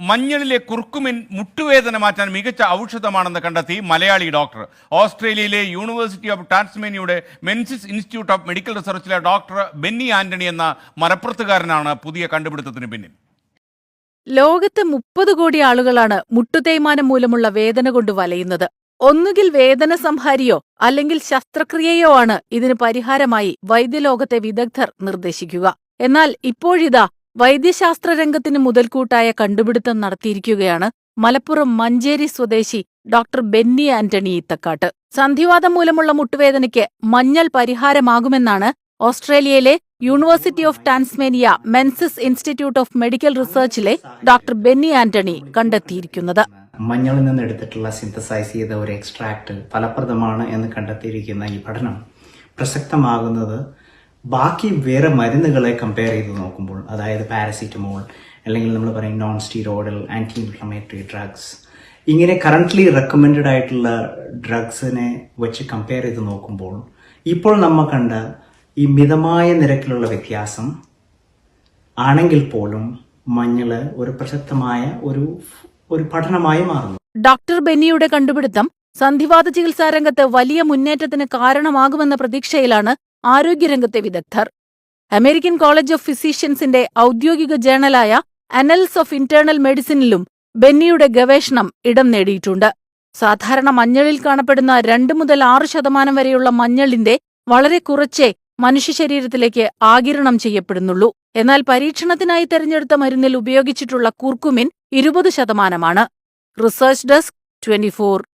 മഞ്ഞളിലെ curcumin മുട്ടുവേദന മാറ്റാൻ മികച്ച ഔഷധമാണെന്ന് കണ്ടെത്തി മലയാളി ഡോക്ടർ. ഓസ്ട്രേലിയയിലെ യൂണിവേഴ്സിറ്റി ഓഫ് ടാസ്മേനിയയുടെ മെൻസിസ് ഇൻസ്റ്റിറ്റ്യൂട്ട് ഓഫ് മെഡിക്കൽ റിസർച്ചിലെ ഡോക്ടർ ബെന്നി ആന്റണി എന്ന മലപ്പുറത്തുകാരനാണ് പുതിയ കണ്ടുപിടുത്തത്തിന് പിന്നിൽ. ലോകത്ത് 30 കോടി ആളുകളാണ് മുട്ടുതേയ്മാനം മൂലമുള്ള വേദന കൊണ്ട് വലയുന്നത്. ഒന്നുകിൽ വേദന സംഹാരിയോ അല്ലെങ്കിൽ ശസ്ത്രക്രിയയോ ആണ് ഇതിന് പരിഹാരമായി വൈദ്യലോകത്തെ വിദഗ്ധർ നിർദ്ദേശിക്കുക. എന്നാൽ ഇപ്പോഴിതാ വൈദ്യശാസ്ത്ര രംഗത്തിന് മുതൽക്കൂട്ടായ കണ്ടുപിടുത്തം നടത്തിയിരിക്കുകയാണ് മലപ്പുറം മഞ്ചേരി സ്വദേശി ഡോക്ടർ ബെന്നി ആന്റണി ഈത്തക്കാട്ട്. സന്ധിവാതം മൂലമുള്ള മുട്ടുവേദനയ്ക്ക് മഞ്ഞൾ പരിഹാരമാകുമെന്നാണ് ഓസ്ട്രേലിയയിലെ university of Tasmania Menzies institute of medical റിസർച്ചിലെ ഡോക്ടർ ബെന്നി ആന്റണി കണ്ടെത്തിയിരിക്കുന്നത്. മഞ്ഞളിൽ നിന്ന് എടുത്തിട്ടുള്ള സിന്തസൈസ് ചെയ്ത ഒരു എക്സ്ട്രാക്ട് ഫലപ്രദമാണ് എന്ന് കണ്ടെത്തിയിരിക്കുന്ന ഈ പഠനം പ്രസക്തമാകുന്നത് ബാക്കി വേറെ മരുന്നുകളെ കമ്പയർ ചെയ്ത് നോക്കുമ്പോൾ, അതായത് പാരസിറ്റമോൾ അല്ലെങ്കിൽ നമ്മൾ പറയും non steroidal anti inflammatory drugs, ഇങ്ങനെ കറന്റ്ലി റെക്കമെൻഡഡ് ആയിട്ടുള്ള ഡ്രഗ്സിനെ വെച്ച് കമ്പയർ ചെയ്ത് നോക്കുമ്പോൾ ഇപ്പോൾ നമ്മൾ കണ്ട ഈ മിതമായ നിരക്കിലുള്ള വ്യത്യാസം ആണെങ്കിൽ പോലും മഞ്ഞള് ഒരു പ്രസക്തമായ ഒരു പഠനമായി മാറുന്നു. ഡോക്ടർ ബെന്നിയുടെ കണ്ടുപിടുത്തം സന്ധിവാത ചികിത്സാ രംഗത്ത് വലിയ മുന്നേറ്റത്തിന് കാരണമാകുമെന്ന പ്രതീക്ഷയിലാണ് ആരോഗ്യരംഗത്തെ വിദഗ്ധർ. അമേരിക്കൻ കോളേജ് ഓഫ് ഫിസീഷ്യൻസിന്റെ ഔദ്യോഗിക ജേണലായ അനൽസ് ഓഫ് ഇന്റേണൽ മെഡിസിനിലും ബെന്നിയുടെ ഗവേഷണം ഇടം നേടിയിട്ടുണ്ട്. സാധാരണ മഞ്ഞളിൽ കാണപ്പെടുന്ന 2 മുതൽ 6% വരെയുള്ള മഞ്ഞളിന്റെ വളരെ കുറച്ചേ മനുഷ്യ ശരീരത്തിലേക്ക് ആഗിരണം ചെയ്യപ്പെടുന്നുള്ളൂ. എന്നാൽ പരീക്ഷണത്തിനായി തെരഞ്ഞെടുത്ത മരുന്നിൽ ഉപയോഗിച്ചിട്ടുള്ള കുർക്കുമിൻ 20%. Research desk 24.